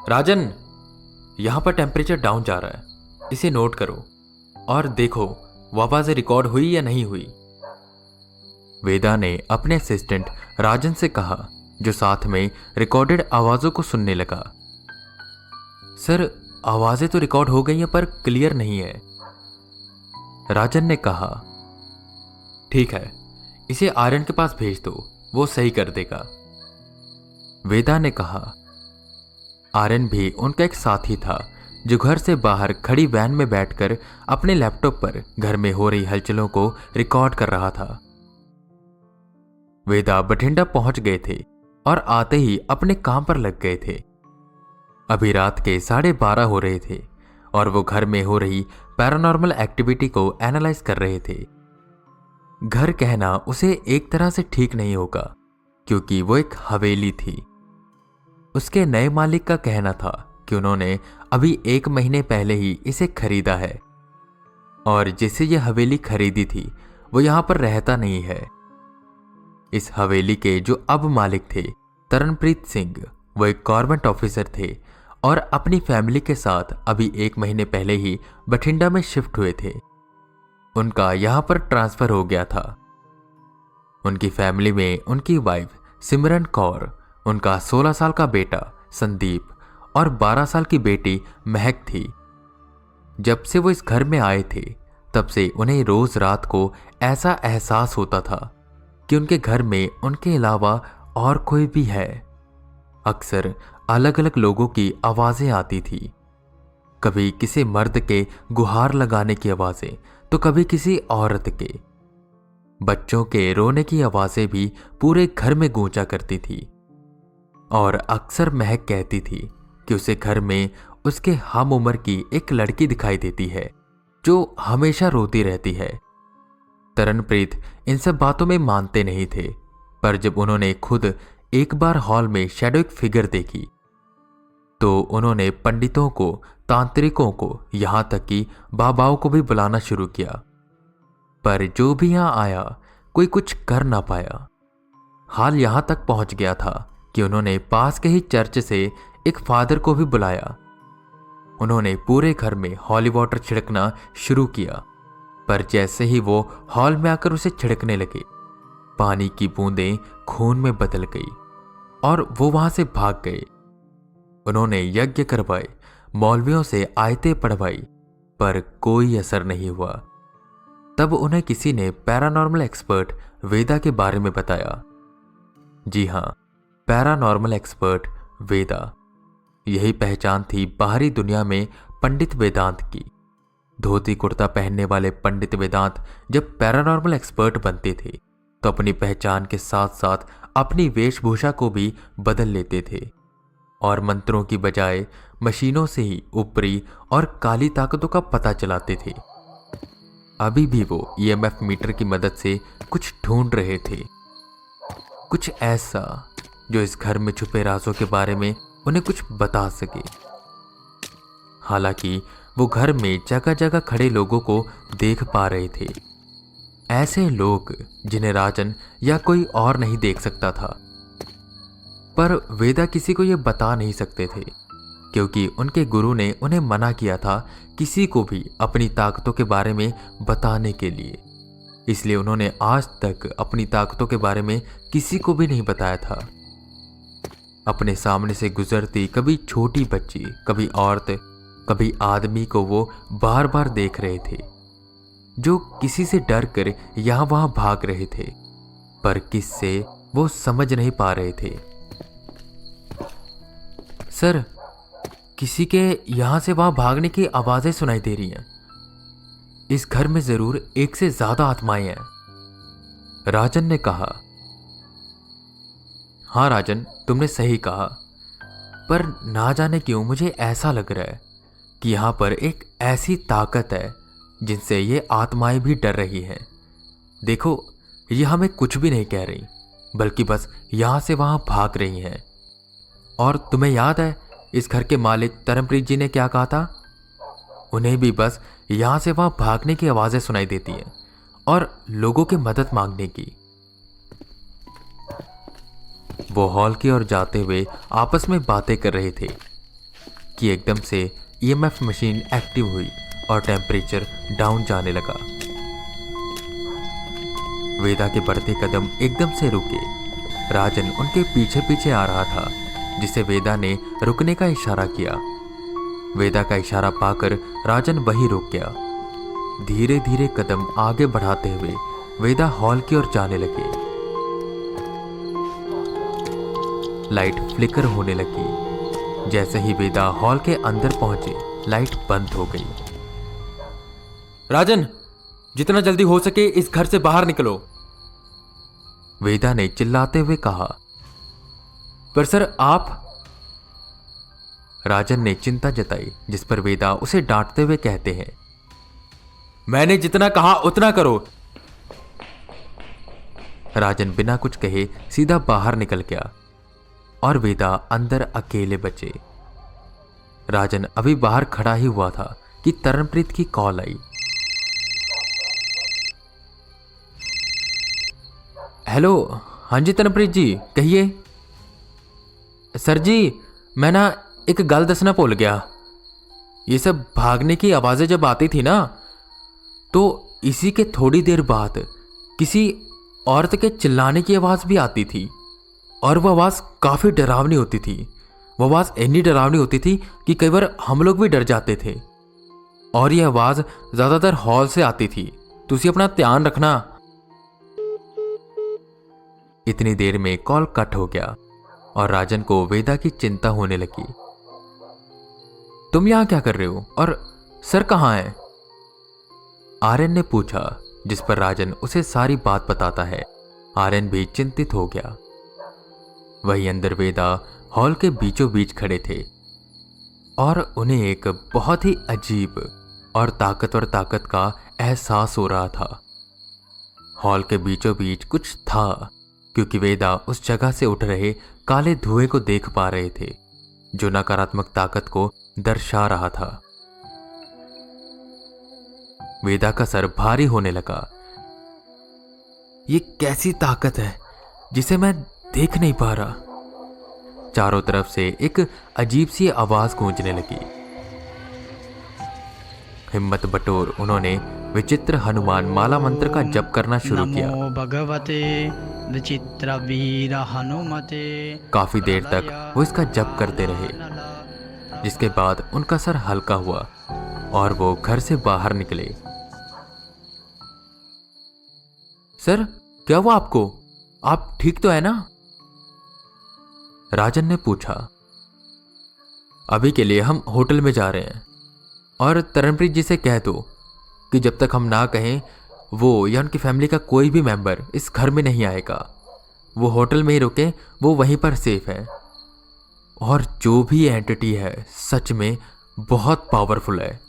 राजन, यहां पर temperature down जा रहा है, इसे नोट करो और देखो वो आवाजें रिकॉर्ड हुई या नहीं हुई। वेदा ने अपने असिस्टेंट राजन से कहा, जो साथ में रिकॉर्डेड आवाजों को सुनने लगा। सर, आवाजें तो रिकॉर्ड हो गई हैं पर क्लियर नहीं है। राजन ने कहा, ठीक है, इसे आर्यन के पास भेज दो, वो सही कर देगा। वेदा ने कहा, आर्यन भी उनका एक साथी था जो घर से बाहर खड़ी वैन में बैठकर अपने लैपटॉप पर घर में हो रही हलचलों को रिकॉर्ड कर रहा था। वेदा बठिंडा पहुंच गए थे और आते ही अपने काम पर लग गए थे। अभी रात के 12:30 हो रहे थे और वो घर में हो रही पैरानॉर्मल एक्टिविटी को एनालाइज कर रहे थे। घर कहना उसे एक तरह से ठीक नहीं होगा, क्योंकि वो एक हवेली थी। उसके नए मालिक का कहना था कि उन्होंने अभी 1 महीने पहले ही इसे खरीदा है और जिसे ये हवेली खरीदी थी वो यहां पर रहता नहीं है। इस हवेली के जो अब मालिक थे, तरनप्रीत सिंह, वो एक गवर्नमेंट ऑफिसर थे और अपनी फैमिली के साथ अभी 1 महीने पहले ही बठिंडा में शिफ्ट हुए थे। उनका यहां पर ट्रांसफर हो गया था। उनकी फैमिली में उनकी वाइफ सिमरन कौर, उनका 16 साल का बेटा संदीप और 12 साल की बेटी महक थी। जब से वो इस घर में आए थे तब से उन्हें रोज रात को ऐसा एहसास होता था कि उनके घर में उनके अलावा और कोई भी है। अक्सर अलग अलग लोगों की आवाजें आती थी, कभी किसी मर्द के गुहार लगाने की आवाजें तो कभी किसी औरत के। बच्चों के रोने की आवाजें भी पूरे घर में गूंजा करती थी और अक्सर महक कहती थी कि उसे घर में उसके हम उम्र की एक लड़की दिखाई देती है जो हमेशा रोती रहती है। तरनप्रीत इन सब बातों में मानते नहीं थे, पर जब उन्होंने खुद एक बार हॉल में शैडोइक फिगर देखी तो उन्होंने पंडितों को, तांत्रिकों को, यहां तक कि बाबाओं को भी बुलाना शुरू किया, पर जो भी यहां आया कोई कुछ कर ना पाया। हाल यहां तक पहुंच गया था कि उन्होंने पास के ही चर्च से एक फादर को भी बुलाया। उन्होंने पूरे घर में हॉली वाटर छिड़कना शुरू किया, पर जैसे ही वो हॉल में आकर उसे छिड़कने लगे, पानी की बूंदें खून में बदल गई और वो वहां से भाग गए। उन्होंने यज्ञ करवाए, मौलवियों से आयतें पढ़वाई, पर कोई असर नहीं हुआ। तब उन्हें किसी ने पैरानॉर्मल एक्सपर्ट वेदा के बारे में बताया। जी हां, पैरानॉर्मल एक्सपर्ट वेदा, यही पहचान थी बाहरी दुनिया में पंडित वेदांत की। धोती कुर्ता पहनने वाले पंडित वेदांत जब पैरानॉर्मल एक्सपर्ट बनते थे तो अपनी पहचान के साथ साथ अपनी वेशभूषा को भी बदल लेते थे और मंत्रों की बजाय मशीनों से ही ऊपरी और काली ताकतों का पता चलाते थे। अभी भी वो ईएमएफ मीटर की मदद से कुछ ढूंढ रहे थे, कुछ ऐसा जो इस घर में छुपे राजों के बारे में उन्हें कुछ बता सके। हालांकि वो घर में जगह जगह खड़े लोगों को देख पा रहे थे, ऐसे लोग जिन्हें राजन या कोई और नहीं देख सकता था, पर वेदा किसी को ये बता नहीं सकते थे क्योंकि उनके गुरु ने उन्हें मना किया था किसी को भी अपनी ताकतों के बारे में बताने के लिए। इसलिए उन्होंने आज तक अपनी ताकतों के बारे में किसी को भी नहीं बताया था। अपने सामने से गुजरती कभी छोटी बच्ची, कभी औरत, कभी आदमी को वो बार बार देख रहे थे जो किसी से डर कर यहां वहां भाग रहे थे, पर किससे वो समझ नहीं पा रहे थे। सर, किसी के यहां से वहां भागने की आवाजें सुनाई दे रही हैं। इस घर में जरूर एक से ज्यादा आत्माएं हैं, राजन ने कहा। हाँ राजन, तुमने सही कहा, पर ना जाने क्यों मुझे ऐसा लग रहा है कि यहां पर एक ऐसी ताकत है जिनसे ये आत्माएं भी डर रही हैं। देखो, ये हमें कुछ भी नहीं कह रही, बल्कि बस यहां से वहां भाग रही हैं। और तुम्हें याद है इस घर के मालिक तरनप्रीत जी ने क्या कहा था? उन्हें भी बस यहां से वहां भागने की आवाजें सुनाई देती हैं और लोगों की मदद मांगने की। वो हॉल की ओर जाते हुए आपस में बातें कर रहे थे कि एकदम से ईएमएफ मशीन एक्टिव हुई और टेम्परेचर डाउन जाने लगा। वेदा के बढ़ते कदम एकदम से रुके। राजन उनके पीछे पीछे आ रहा था, जिसे वेदा ने रुकने का इशारा किया। वेदा का इशारा पाकर राजन वहीं रुक गया। धीरे धीरे कदम आगे बढ़ाते हुए वेदा हॉल की ओर जाने लगे। लाइट फ्लिकर होने लगी। जैसे ही वेदा हॉल के अंदर पहुंचे, लाइट बंद हो गई। राजन, जितना जल्दी हो सके इस घर से बाहर निकलो, वेदा ने चिल्लाते हुए कहा। पर सर आप। राजन ने चिंता जताई, जिस पर वेदा उसे डांटते हुए कहते हैं, मैंने जितना कहा उतना करो। राजन बिना कुछ कहे सीधा बाहर निकल गया और वेदा अंदर अकेले बचे। राजन अभी बाहर खड़ा ही हुआ था कि तरनप्रीत की कॉल आई। हेलो, हाँ जी तरनप्रीत जी, कहिए। सर जी, मैं ना एक गल दसना भूल गया। ये सब भागने की आवाज़ें जब आती थी ना, तो इसी के थोड़ी देर बाद किसी औरत के चिल्लाने की आवाज़ भी आती थी और वह आवाज़ काफ़ी डरावनी होती थी। वह आवाज़ इतनी डरावनी होती थी कि कई बार हम लोग भी डर जाते थे। और यह आवाज़ ज़्यादातर हॉल से आती थी। तुसी अपना ध्यान रखना। इतनी देर में कॉल कट हो गया और राजन को वेदा की चिंता होने लगी। तुम यहां क्या कर रहे हो और सर कहां है? आर्यन ने पूछा, जिस पर राजन उसे सारी बात बताता है। आर्यन भी चिंतित हो गया। वहीं अंदर वेदा हॉल के बीचों बीच खड़े थे और उन्हें एक बहुत ही अजीब और ताकतवर ताकत का एहसास हो रहा था। हॉल के बीचों बीच कुछ था, क्योंकि वेदा उस जगह से उठ रहे काले धुएं को देख पा रहे थे, जो नकारात्मक ताकत को दर्शा रहा था। वेदा का सर भारी होने लगा। ये कैसी ताकत है जिसे मैं देख नहीं पा रहा? चारों तरफ से एक अजीब सी आवाज गूंजने लगी। हिम्मत बटोर उन्होंने विचित्र हनुमान माला मंत्र का जप करना शुरू किया। नमो भगवते विचित्र वीर हनुमते। काफी देर तक वो इसका जप करते रहे, जिसके बाद उनका सर हल्का हुआ और वो घर से बाहर निकले। सर, क्या हुआ आपको? आप ठीक तो है ना? राजन ने पूछा। अभी के लिए हम होटल में जा रहे हैं और तरनप्रीत जी से कह दो कि जब तक हम ना कहें, वो या उनकी फैमिली का कोई भी मेंबर इस घर में नहीं आएगा। वो होटल में ही रुके, वो वहीं पर सेफ है। और जो भी एंटिटी है सच में बहुत पावरफुल है।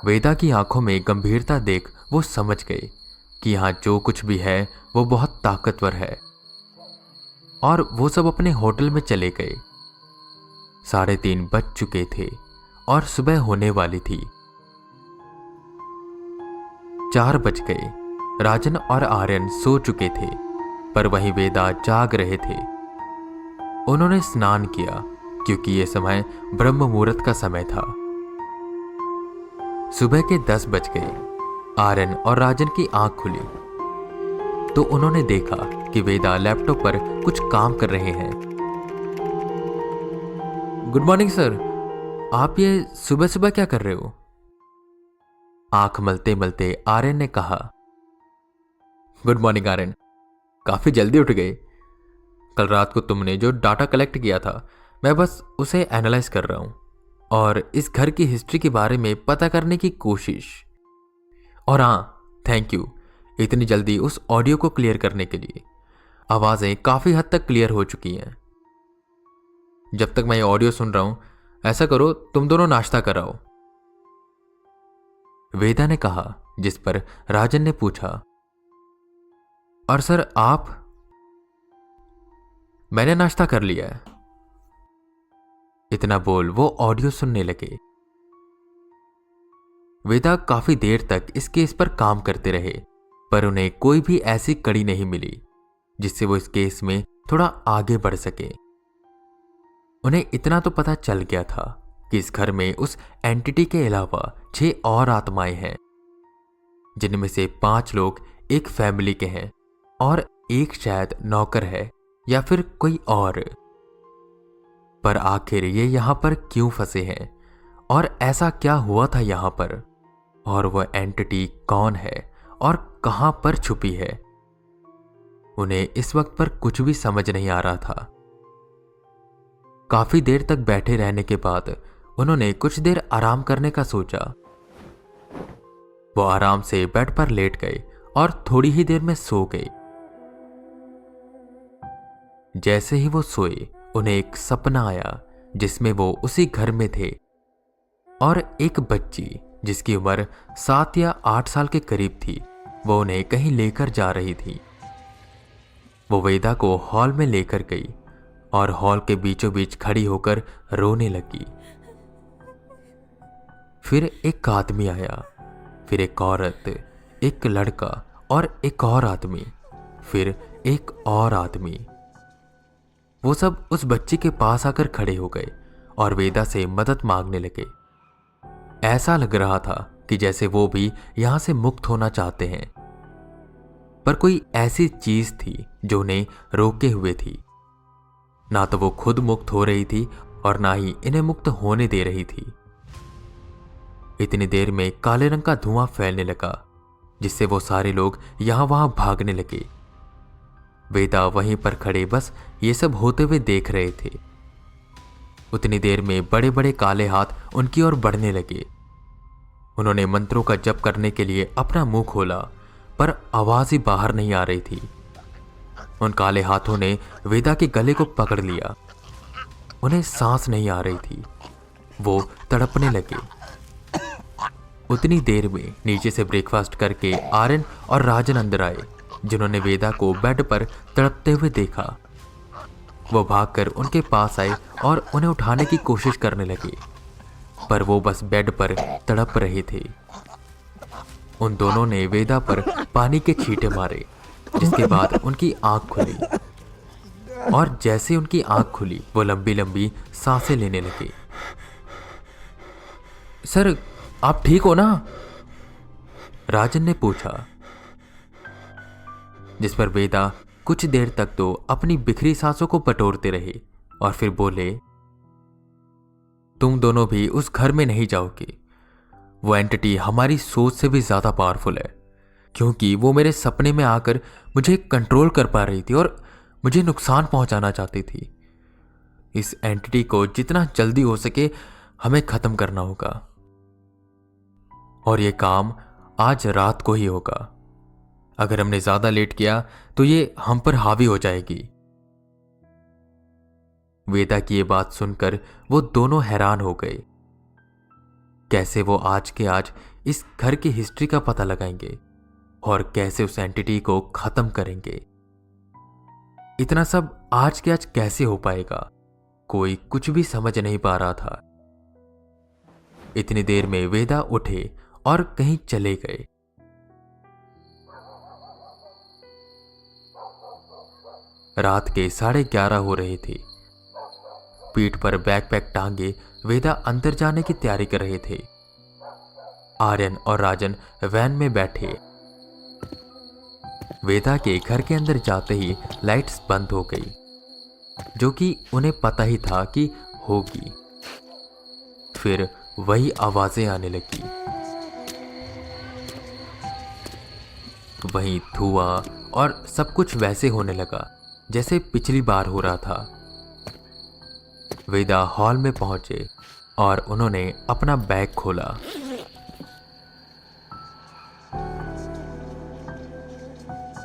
वेदा की आंखों में गंभीरता देख वो समझ गए कि यहां जो कुछ भी है वो बहुत ताकतवर है, और वो सब अपने होटल में चले गए। 3:30 बज चुके थे और सुबह होने वाली थी। 4 बज गए। राजन और आर्यन सो चुके थे, पर वहीं वेदा जाग रहे थे। उन्होंने स्नान किया, क्योंकि यह समय ब्रह्म मुहूर्त का समय था। सुबह के 10 बज गए। आर्यन और राजन की आंख खुली तो उन्होंने देखा कि वेदा लैपटॉप पर कुछ काम कर रहे हैं। गुड मॉर्निंग सर, आप ये सुबह सुबह क्या कर रहे हो? आंख मलते मलते आर्यन ने कहा। गुड मॉर्निंग आर्यन, काफी जल्दी उठ गए। कल रात को तुमने जो डाटा कलेक्ट किया था, मैं बस उसे एनालाइज कर रहा हूं और इस घर की हिस्ट्री के बारे में पता करने की कोशिश। और हाँ, थैंक यू इतनी जल्दी उस ऑडियो को क्लियर करने के लिए। आवाजें काफी हद तक क्लियर हो चुकी हैं। जब तक मैं ये ऑडियो सुन रहा हूं, ऐसा करो तुम दोनों नाश्ता कराओ, वेदा ने कहा, जिस पर राजन ने पूछा, और सर आप? मैंने नाश्ता कर लिया है। इतना बोल वो ऑडियो सुनने लगे। वेदा काफी देर तक इस केस पर काम करते रहे, पर उन्हें कोई भी ऐसी कड़ी नहीं मिली जिससे वो इस केस में थोड़ा आगे बढ़ सके। उन्हें इतना तो पता चल गया था कि इस घर में उस एंटिटी के अलावा 6 और आत्माएं हैं, जिनमें से 5 लोग एक फैमिली के हैं और एक शायद नौकर है या फिर कोई और। पर आखिर ये यहां पर क्यों फंसे हैं और ऐसा क्या हुआ था यहां पर, और वह एंटिटी कौन है और कहां पर छुपी है, उन्हें इस वक्त पर कुछ भी समझ नहीं आ रहा था। काफी देर तक बैठे रहने के बाद उन्होंने कुछ देर आराम करने का सोचा। वो आराम से बेड पर लेट गए और थोड़ी ही देर में सो गए। जैसे ही वो सोए उन्हें एक सपना आया जिसमें वो उसी घर में थे और एक बच्ची जिसकी उम्र 7 या 8 साल के करीब थी, वो उन्हें कहीं लेकर जा रही थी। वो वेदा को हॉल में लेकर गई और हॉल के बीचों बीच खड़ी होकर रोने लगी। फिर एक आदमी आया, फिर एक औरत, एक लड़का और एक और आदमी, फिर एक और आदमी। वो सब उस बच्ची के पास आकर खड़े हो गए और वेदा से मदद मांगने लगे। ऐसा लग रहा था कि जैसे वो भी यहां से मुक्त होना चाहते हैं, पर कोई ऐसी चीज थी जो उन्हें रोके हुए थी। ना तो वो खुद मुक्त हो रही थी और ना ही इन्हें मुक्त होने दे रही थी। इतनी देर में काले रंग का धुआं फैलने लगा, जिससे वो सारे लोग यहां वहां भागने लगे। वेदा वहीं पर खड़े बस ये सब होते हुए देख रहे थे। उतनी देर में बड़े बड़े काले हाथ उनकी ओर बढ़ने लगे। उन्होंने मंत्रों का जप करने के लिए अपना मुंह खोला, पर आवाज ही बाहर नहीं आ रही थी। उन काले हाथों ने वेदा के गले को पकड़ लिया। उन्हें सांस नहीं आ रही थी, वो तड़पने लगे। उतनी देर में नीचे से ब्रेकफास्ट करके आर्यन और राजन अंदर आए, जिन्होंने वेदा को बेड पर तड़पते हुए देखा। वो भागकर उनके पास आए और उन्हें उठाने की कोशिश करने लगे, पर वो बस बेड पर तड़प रहे थे। उन दोनों ने वेदा पर पानी के छींटे मारे, जिसके बाद उनकी आंख खुली और जैसे उनकी आंख खुली वो लंबी लंबी सांसें लेने लगे। सर, आप ठीक हो ना? राजन ने पूछा, जिस पर वेदा कुछ देर तक तो अपनी बिखरी सांसों को बटोरते रहे और फिर बोले, तुम दोनों भी उस घर में नहीं जाओगे। वो एंटिटी हमारी सोच से भी ज्यादा पावरफुल है, क्योंकि वो मेरे सपने में आकर मुझे कंट्रोल कर पा रही थी और मुझे नुकसान पहुंचाना चाहती थी। इस एंटिटी को जितना जल्दी हो सके हमें खत्म करना होगा, और ये काम आज रात को ही होगा। अगर हमने ज्यादा लेट किया तो ये हम पर हावी हो जाएगी। वेदा की ये बात सुनकर वो दोनों हैरान हो गए। कैसे वो आज के आज इस घर की हिस्ट्री का पता लगाएंगे और कैसे उस एंटिटी को खत्म करेंगे। इतना सब आज के आज कैसे हो पाएगा, कोई कुछ भी समझ नहीं पा रहा था। इतनी देर में वेदा उठे और कहीं चले गए। रात के 11:30 हो रहे थे। पीठ पर बैकपैक टांगे वेदा अंदर जाने की तैयारी कर रहे थे। आर्यन और राजन वैन में बैठे। वेदा के घर के अंदर जाते ही लाइट्स बंद हो गई, जो कि उन्हें पता ही था कि होगी। फिर वही आवाजें आने लगी, वही धुआं, और सब कुछ वैसे होने लगा जैसे पिछली बार हो रहा था। वेदा हॉल में पहुंचे और उन्होंने अपना बैग खोला।